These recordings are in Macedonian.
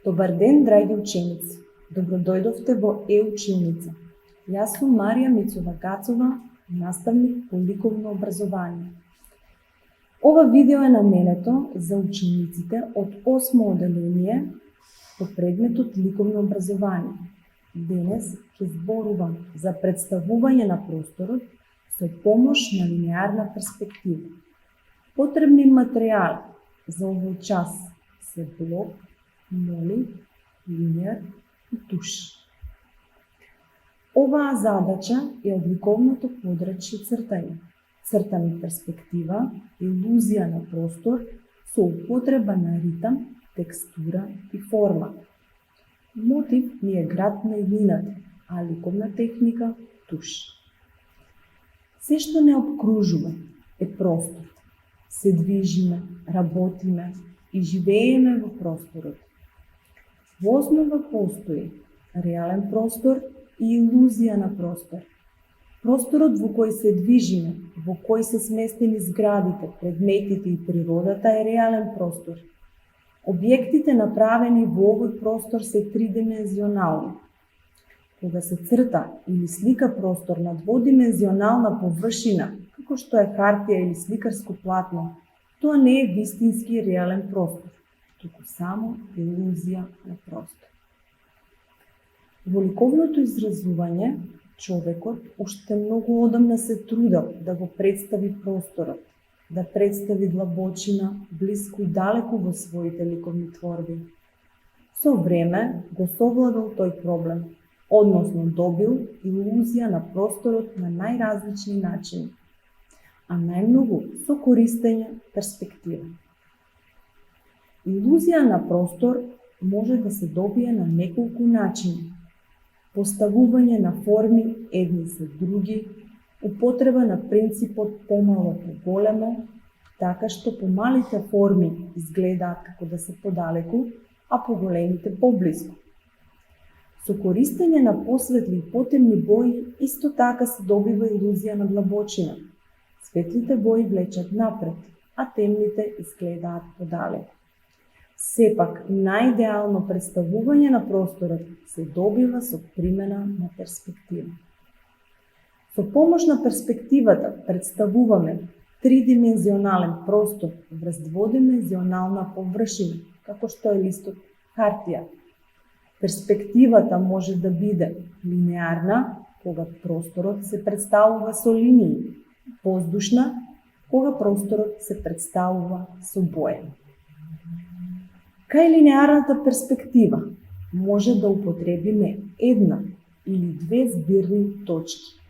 Добар ден, драги ученици! Добродојдовте во Е-училница. Јас сум Марија Мицова-Гацова, наставник по ликовно образование. Ова видео е наменето за учениците од 8 оделение по предметот ликовно образование. Денес ќе зборувам за представување на просторот со помош на линеарна перспектива. Потребни материјали за овој час се блок, моли, линеар и туш. Оваа задача е од ликовното подрачје цртање. Цртаме перспектива, илузија на простор со употреба на ритам, текстура и форма. Мотив ни е град на иднината, а ликовна техника – туш. Се што не обкружува е простор. Се движиме, работиме и живееме во просторот. Во основа постои реален простор и илузија на простор. Просторот во кој се движиме, во кој се сместени зградите, предметите и природата е реален простор. Објектите направени во овој простор се тридимензионални. Кога се црта или слика простор на дводимензионална површина, како што е хартија или сликарско платно, тоа не е вистински реален простор, туку само илузија на простор. Во ликовното изразување, човекот уште многу одамна се трудел да го представи просторот, да представи длабочина, блиску и далеку во своите ликовни творби. Со време го совладал тој проблем, односно добил илузија на просторот на најразлични начини, а најмногу со користење перспектива. Илузија на простор може да се добие на неколку начини. Поставување на форми едни за други, употреба на принципот помало по големо, така што помалите форми изгледаат како да се подалеку, а поголемите поблиску. Со користење на посветли и потемни бои исто така се добива илузија на длабочина. Светлите бои влечат напред, а темните изгледаат подалеку. Сепак, најидеално представување на просторот се добива со примена на перспектива. Со помош на перспективата представуваме тридимензионален простор врз дводимензионална површина, како што е листот хартија. Перспективата може да биде линеарна, кога просторот се представува со линии, воздушна, кога просторот се представува со боја. Кај линеарната перспектива може да употребиме една или две збирни точки.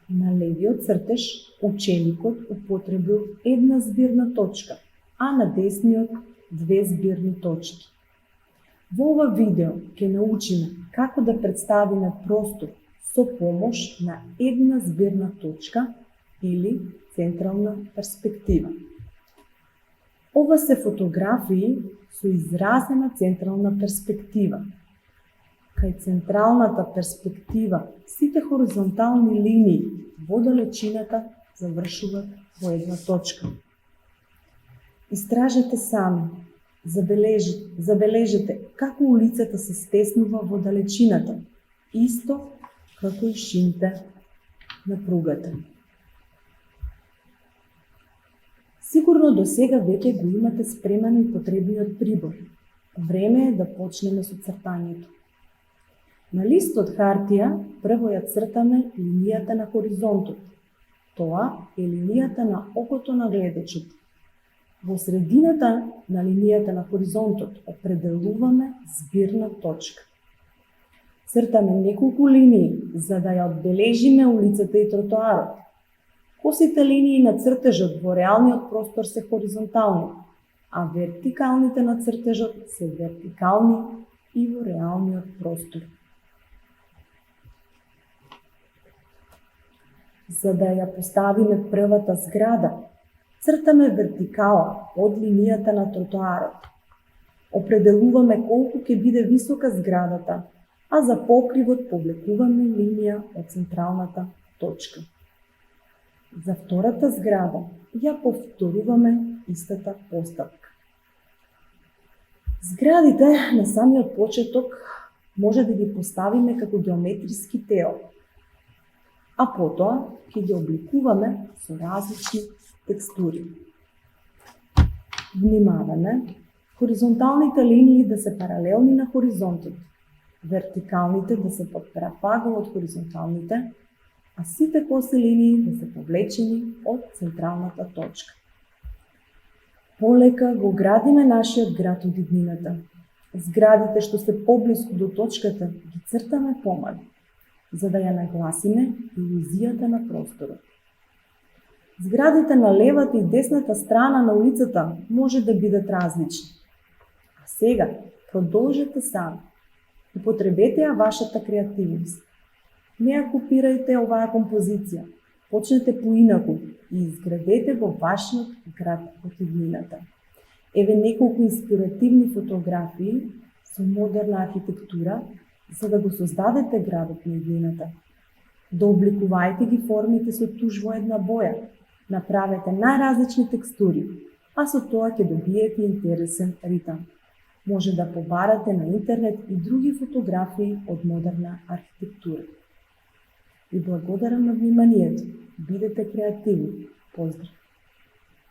На левиот цртеж ученикот употребил една збирна точка, а на десниот две збирни точки. Во ова видео ќе научиме како да представиме простор со помош на една збирна точка или централна перспектива. Ова се фотографии со изразена централна перспектива. Кај централната перспектива сите хоризонтални линии во далечината завршуваат во една точка. Истражете сами, забележете како улицата се стеснува во далечината, исто како и шините на пругата. Сигурно до сега веќе го имате спремен и потребниот прибор. Време е да почнеме со цртањето. На листот хартија прво ја цртаме линијата на хоризонтот. Тоа е линијата на окото на гледачот. Во средината на линијата на хоризонтот определуваме збирна точка. Цртаме неколку линии за да ја одбележиме улицата и тротоарот. Косите линии на цртежот во реалниот простор се хоризонтални, а вертикалните на цртежот се вертикални и во реалниот простор. За да ја поставиме првата зграда, цртаме вертикала од линијата на тротоарот. Определуваме колку ќе биде висока зградата, а за покривот повлекуваме линија од централната точка. За втората зграда ја повторуваме истата постапка. Зградите на самиот почеток може да ги поставиме како геометриски теои, а потоа ќе ги обликуваме со различни текстури. Внимаваме хоризонталните линии да се паралелни на хоризонтот, вертикалните да се под прапагол од хоризонталните, а сите коси линии да се повлечени од централната точка. Полека го градиме нашиот град од иднината. Зградите што се поблиску до точката ги цртаме помали, за да ја нагласиме илузијата на просторот. Зградите на левата и десната страна на улицата може да бидат различни. А сега продолжете сами. Употребете ја вашата креативност. Не ја копирајте оваа композиција. Почнете поинаку и изградете во вашиот град од иднината. Еве неколку инспиративни фотографии со модерна архитектура за да го создадете градот на иднината. Дообликувајте ги формите со туш во една боја. Направете најразлични текстури, а со тоа ќе добиете интересен ритам. Може да побарате на интернет и други фотографии од модерна архитектура. И благодарам на вниманието. Бидете креативни. Поздрав!